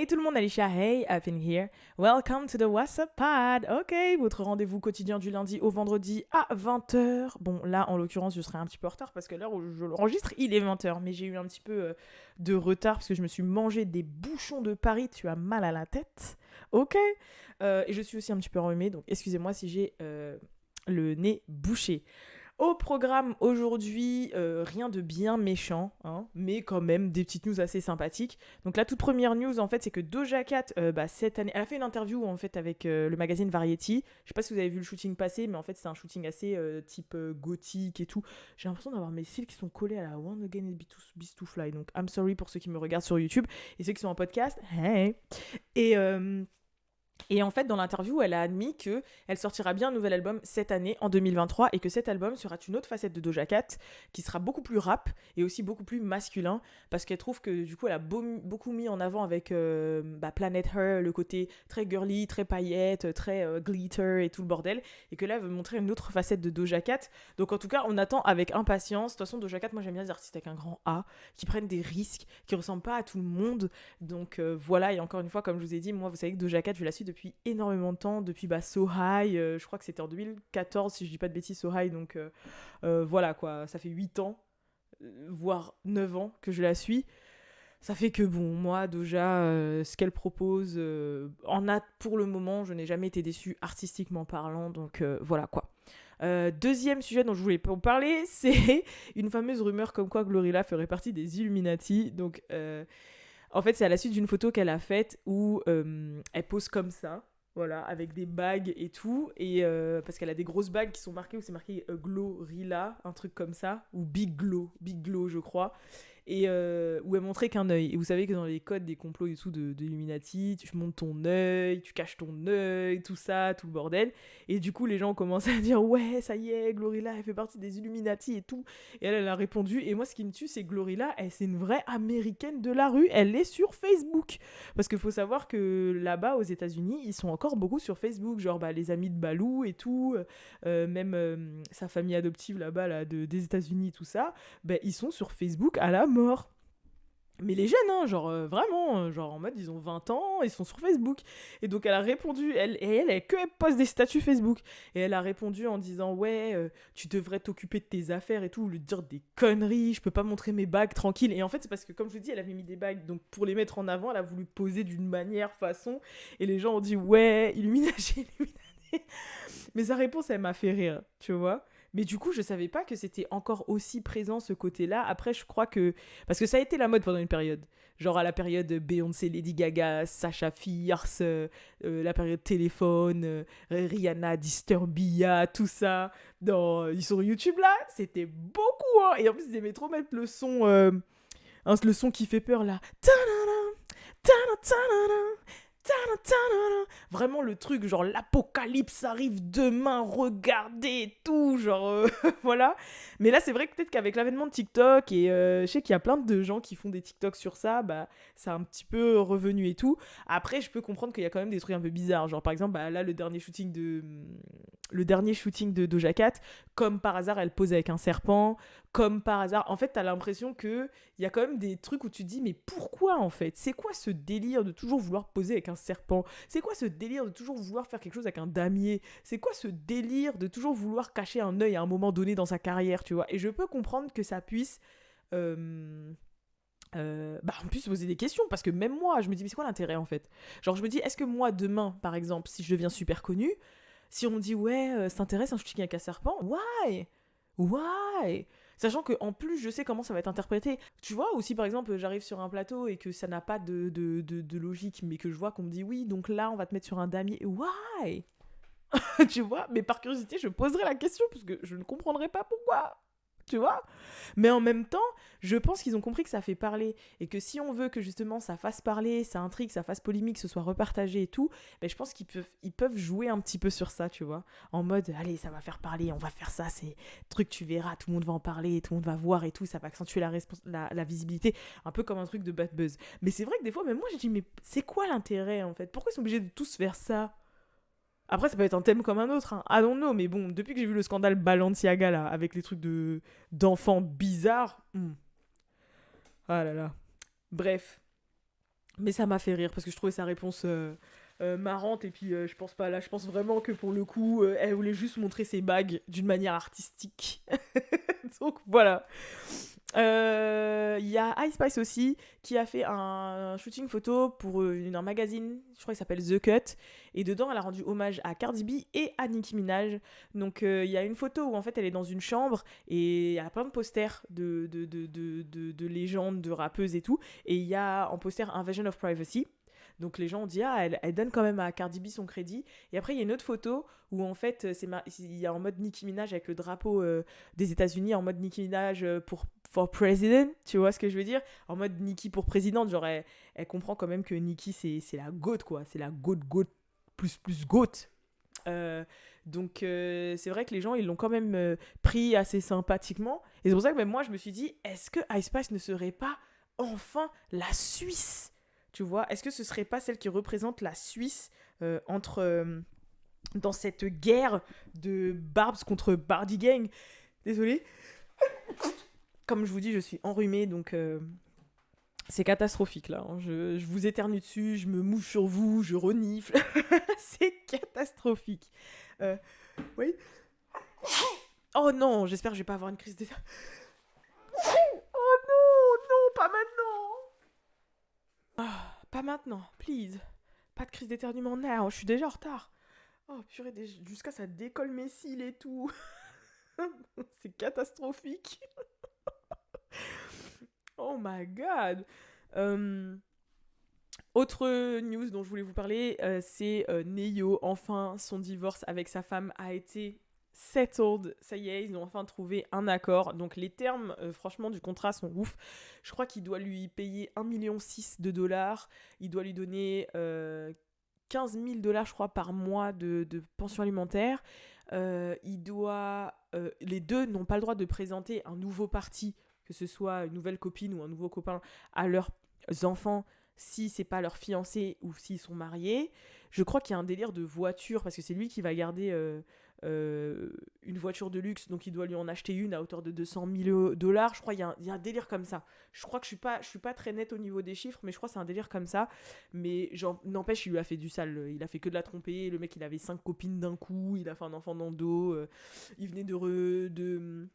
Hey tout le monde, Alicia, hey, I've been here. Welcome to the What's Up Pod. Ok, votre rendez-vous quotidien du lundi au vendredi à 20h. Bon, là, en l'occurrence, je serai un petit peu en retard parce que l'heure où je l'enregistre, il est 20h. Mais j'ai eu un petit peu de retard parce que je me suis mangé des bouchons de Paris. Tu as mal à la tête. Ok. Et je suis aussi un petit peu enrhumée, donc excusez-moi si j'ai le nez bouché. Au programme aujourd'hui, rien de bien méchant, hein, mais quand même des petites news assez sympathiques. Donc la toute première news, en fait, c'est que Doja Cat, cette année, elle a fait une interview en fait avec le magazine Variety. Je sais pas si vous avez vu le shooting passer, mais en fait c'est un shooting assez type gothique et tout. J'ai l'impression d'avoir mes cils qui sont collés à la One Again and Beast to Fly. Donc I'm sorry pour ceux qui me regardent sur YouTube et ceux qui sont en podcast. Hey. Et en fait, dans l'interview, elle a admis qu'elle sortira bien un nouvel album cette année, en 2023, et que cet album sera une autre facette de Doja Cat, qui sera beaucoup plus rap et aussi beaucoup plus masculin, parce qu'elle trouve que du coup, elle a beaucoup mis en avant avec Planet Her, le côté très girly, très paillettes, très glitter et tout le bordel, et que là, elle veut montrer une autre facette de Doja Cat. Donc en tout cas, on attend avec impatience. De toute façon, Doja Cat, moi j'aime bien les artistes avec un grand A, qui prennent des risques, qui ressemblent pas à tout le monde. Donc voilà, et encore une fois, comme je vous ai dit, moi, vous savez que Doja Cat, je la suis depuis énormément de temps, depuis So High, je crois que c'était en 2014 si je dis pas de bêtises, So High, donc voilà quoi, ça fait 8 ans, voire 9 ans que je la suis. Ça fait que bon, moi Doja, ce qu'elle propose, pour le moment, je n'ai jamais été déçue artistiquement parlant, donc voilà quoi. Deuxième sujet dont je voulais vous parler, c'est une fameuse rumeur comme quoi Glorilla ferait partie des Illuminati, donc en fait, c'est à la suite d'une photo qu'elle a faite où elle pose comme ça, voilà, avec des bagues et tout, et parce qu'elle a des grosses bagues qui sont marquées, où c'est marqué Glorilla, un truc comme ça, ou Big Glow, je crois, et où elle montrait qu'un œil. Et vous savez que dans les codes des complots et tout de Illuminati, tu montes ton œil, tu caches ton œil, tout ça, tout le bordel. Et du coup, les gens ont commencé à dire ouais, ça y est, Glorilla, elle fait partie des Illuminati et tout. Et elle a répondu. Et moi, ce qui me tue, c'est Glorilla, c'est une vraie américaine de la rue. Elle est sur Facebook. Parce qu'il faut savoir que là-bas, aux États-Unis, ils sont encore beaucoup sur Facebook. Genre les amis de Balou et tout, même sa famille adoptive là-bas, des États-Unis, tout ça. Ils sont sur Facebook à la mort. Mais les jeunes, hein, genre vraiment, genre en mode ils ont 20 ans, ils sont sur Facebook. Et donc elle a répondu, elle poste des statuts Facebook. Et elle a répondu en disant ouais, tu devrais t'occuper de tes affaires et tout, lui dire des conneries, je peux pas montrer mes bagues tranquille. Et en fait c'est parce que comme je vous dis, elle avait mis des bagues, donc pour les mettre en avant, elle a voulu poser d'une manière, façon. Et les gens ont dit ouais, Illuminati. Mais sa réponse elle m'a fait rire, tu vois. Mais du coup, je savais pas que c'était encore aussi présent ce côté-là. Après, je crois que... Parce que ça a été la mode pendant une période. Genre à la période Beyoncé, Lady Gaga, Sasha Fierce, la période téléphone, Rihanna, Disturbia, tout ça. Ils sont sur YouTube là, c'était beaucoup, hein. Et en plus, ils aimaient trop mettre le son... le son qui fait peur là. Vraiment le truc, genre l'apocalypse arrive demain, regardez et tout, genre voilà. Mais là, c'est vrai que peut-être qu'avec l'avènement de TikTok, et je sais qu'il y a plein de gens qui font des TikTok sur ça, ça a un petit peu revenu et tout. Après, je peux comprendre qu'il y a quand même des trucs un peu bizarres. Genre, par exemple, là, le dernier shooting de Doja Cat, comme par hasard, elle pose avec un serpent. Comme par hasard. En fait, t'as l'impression qu'il y a quand même des trucs où tu te dis, mais pourquoi en fait? C'est quoi ce délire de toujours vouloir poser avec un serpent? C'est quoi ce délire de toujours vouloir faire quelque chose avec un damier? C'est quoi ce délire de toujours vouloir cacher un œil à un moment donné dans sa carrière, tu vois? Et je peux comprendre que ça puisse... on puisse se poser des questions, parce que même moi, je me dis, mais c'est quoi l'intérêt en fait? Genre, je me dis, est-ce que moi, demain, par exemple, si je deviens super connue, si on me dit, ouais, ça t'intéresse un shooting avec un serpent? Why? Why? Sachant que en plus, je sais comment ça va être interprété. Tu vois, ou si par exemple, j'arrive sur un plateau et que ça n'a pas de logique, mais que je vois qu'on me dit, oui, donc là, on va te mettre sur un damier. Why? Tu vois? Mais par curiosité, je poserai la question, parce que je ne comprendrai pas pourquoi. Tu vois? Mais en même temps, je pense qu'ils ont compris que ça fait parler, et que si on veut que justement ça fasse parler, ça intrigue, ça fasse polémique, ce soit repartagé et tout, je pense qu'ils peuvent jouer un petit peu sur ça, tu vois, en mode allez, ça va faire parler, on va faire ça, c'est truc, tu verras, tout le monde va en parler, tout le monde va voir et tout, ça va accentuer la visibilité, un peu comme un truc de bad buzz. Mais c'est vrai que des fois, même moi, j'ai dit, mais c'est quoi l'intérêt en fait? Pourquoi ils sont obligés de tous faire ça? Après, ça peut être un thème comme un autre, hein. I don't know, mais bon, depuis que j'ai vu le scandale Balenciaga, là, avec les trucs d'enfants bizarres, ah là là. Bref. Mais ça m'a fait rire parce que je trouvais sa réponse marrante. Et puis, je pense pas là. Je pense vraiment que pour le coup, elle voulait juste montrer ses bagues d'une manière artistique. Donc voilà. Il y a Ice Spice aussi qui a fait un shooting photo pour un magazine, je crois qu'il s'appelle The Cut, et dedans elle a rendu hommage à Cardi B et à Nicki Minaj. Donc il y a une photo où en fait elle est dans une chambre et il y a plein de posters de légendes, de rappeuses et tout, et il y a en poster Invasion of Privacy. Donc les gens ont dit ah elle donne quand même à Cardi B son crédit. Et après il y a une autre photo où en fait il y a en mode Nicki Minaj avec le drapeau des États-Unis en mode Nicki Minaj pour for president, tu vois ce que je veux dire? En mode Nicki pour présidente, genre elle comprend quand même que Nicki c'est la goat quoi, c'est la goat plus goat. Donc c'est vrai que les gens ils l'ont quand même pris assez sympathiquement et c'est pour ça que même moi je me suis dit est-ce que Ice Spice ne serait pas enfin la Suisse? Tu vois, est-ce que ce serait pas celle qui représente la Suisse entre dans cette guerre de Barbs contre Bardi Gang? Désolée. Comme je vous dis, je suis enrhumée, donc c'est catastrophique là. Hein. Je vous éternue dessus, je me mouche sur vous, je renifle. C'est catastrophique. Euh, oui. Oh non, j'espère que je vais pas avoir une crise d'état. Oh non, non, pas maintenant. Ah, pas maintenant, please. Pas de crise d'éternuement now, je suis déjà en retard. Oh purée, jusqu'à ça décolle mes cils et tout. C'est catastrophique. Oh my god. Euh, Autre news dont je voulais vous parler, c'est Neyo. Enfin, son divorce avec sa femme a été settled. Ça y est, ils ont enfin trouvé un accord. Donc les termes, franchement, du contrat sont ouf. Je crois qu'il doit lui payer 1,6 million de dollars. Il doit lui donner 15 000 dollars, je crois, par mois de pension alimentaire. Les deux n'ont pas le droit de présenter un nouveau parti, que ce soit une nouvelle copine ou un nouveau copain, à leurs enfants si c'est pas leur fiancé ou s'ils sont mariés. Je crois qu'il y a un délire de voiture parce que c'est lui qui va garder une voiture de luxe, donc il doit lui en acheter une à hauteur de 200 000 dollars. Je crois qu'il y a un délire comme ça. Je crois que je suis pas très nette au niveau des chiffres, mais je crois que c'est un délire comme ça. Mais n'empêche, il lui a fait du sale. Il a fait que de la tromper. Le mec, il avait 5 copines d'un coup. Il a fait un enfant dans le dos. Il venait de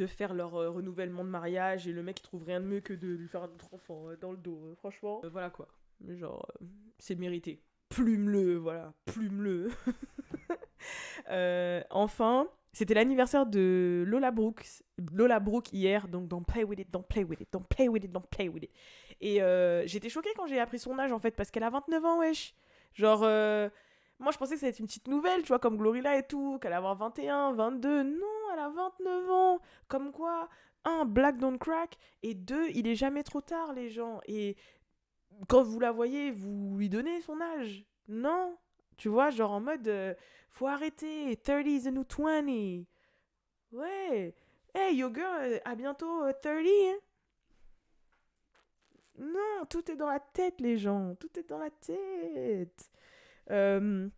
faire leur renouvellement de mariage et le mec il trouve rien de mieux que de lui faire un autre enfant dans le dos. Franchement, voilà quoi. Genre, c'est mérité. Plume-le, voilà. Plume-le. Enfin, c'était l'anniversaire de Lola Brooke hier, donc don't play with it, don't play with it, don't play with it, don't play with it. Et j'étais choquée quand j'ai appris son âge en fait, parce qu'elle a 29 ans, wesh. Genre, moi je pensais que ça allait être une petite nouvelle, tu vois, comme Glorilla et tout, qu'elle allait avoir 21, 22. Non, elle a 29 ans. Comme quoi, un, Black don't crack, et deux, il est jamais trop tard, les gens. Et quand vous la voyez, vous lui donnez son âge. Non, tu vois, genre en mode, faut arrêter, 30 is the new 20. Ouais. Hey, yo girl, à bientôt 30, hein. Non, tout est dans la tête, les gens. Tout est dans la tête. Euh,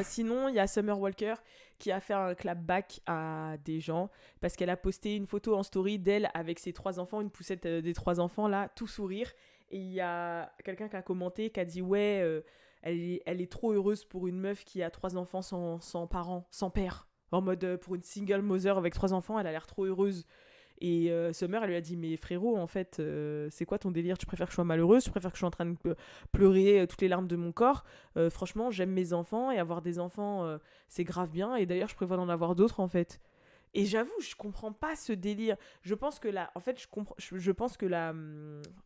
Sinon, il y a Summer Walker qui a fait un clapback à des gens parce qu'elle a posté une photo en story d'elle avec ses 3 enfants, une poussette des 3 enfants là, tout sourire. Et il y a quelqu'un qui a commenté, qui a dit ouais, elle est trop heureuse pour une meuf qui a 3 enfants sans parents, sans père. En mode pour une single mother avec 3 enfants, elle a l'air trop heureuse. Et Summer, elle lui a dit mais frérot, en fait, c'est quoi ton délire? Tu préfères que je sois malheureuse? Tu préfères que je sois en train de pleurer toutes les larmes de mon corps? Franchement, j'aime mes enfants et avoir des enfants, c'est grave bien. Et d'ailleurs, je prévois d'en avoir d'autres en fait. Et j'avoue, je comprends pas ce délire. Je pense que en fait, je pense que la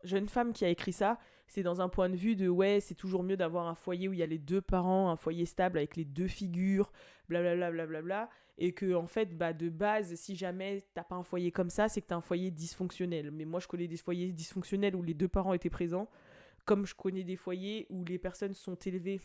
jeune femme qui a écrit ça, c'est dans un point de vue de ouais, c'est toujours mieux d'avoir un foyer où il y a les deux parents, un foyer stable avec les deux figures, blablabla, blablabla. Et que en fait, bah de base, si jamais t'as pas un foyer comme ça, c'est que t'as un foyer dysfonctionnel. Mais moi, je connais des foyers dysfonctionnels où les deux parents étaient présents, comme je connais des foyers où les personnes sont élevées,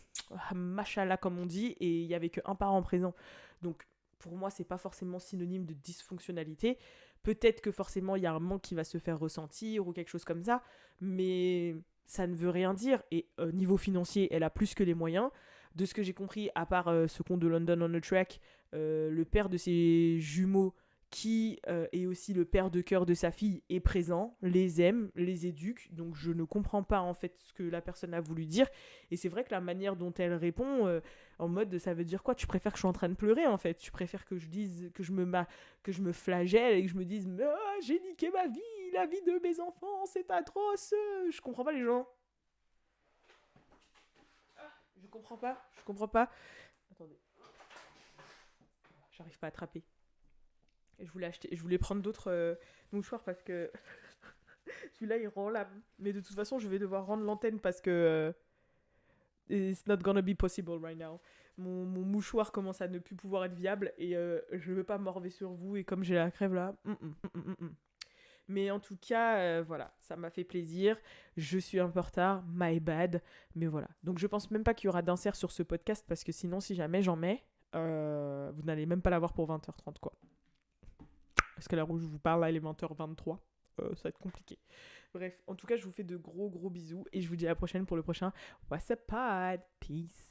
machallah comme on dit, et il y avait qu'un parent présent. Donc pour moi, c'est pas forcément synonyme de dysfonctionnalité. Peut-être que forcément, il y a un manque qui va se faire ressentir ou quelque chose comme ça, mais ça ne veut rien dire. Et niveau financier, elle a plus que les moyens. De ce que j'ai compris, à part ce con de London on the Track, le père de ses jumeaux qui est aussi le père de cœur de sa fille, est présent, les aime, les éduque. Donc je ne comprends pas en fait ce que la personne a voulu dire. Et c'est vrai que la manière dont elle répond, en mode ça veut dire quoi? Tu préfères que je sois en train de pleurer en fait? Tu préfères que je dise que je me flagelle et que je me dise j'ai niqué ma vie, la vie de mes enfants, c'est atroce. Je comprends pas les gens. Je comprends pas. Attendez, j'arrive pas à attraper. Je voulais prendre d'autres mouchoirs parce que celui-là il rend l'âme. Mais de toute façon, je vais devoir rendre l'antenne parce que it's not gonna be possible right now. Mon mouchoir commence à ne plus pouvoir être viable et je veux pas morver sur vous. Et comme j'ai la crève là. Mais en tout cas, voilà, ça m'a fait plaisir. Je suis un peu en retard, my bad. Mais voilà. Donc je pense même pas qu'il y aura d'insert sur ce podcast parce que sinon, si jamais j'en mets, vous n'allez même pas l'avoir pour 20h30 quoi. Parce que l'heure où je vous parle là, il est 20h23. Ça va être compliqué. Bref, en tout cas, je vous fais de gros bisous et je vous dis à la prochaine pour le prochain What's Up Pod. Peace.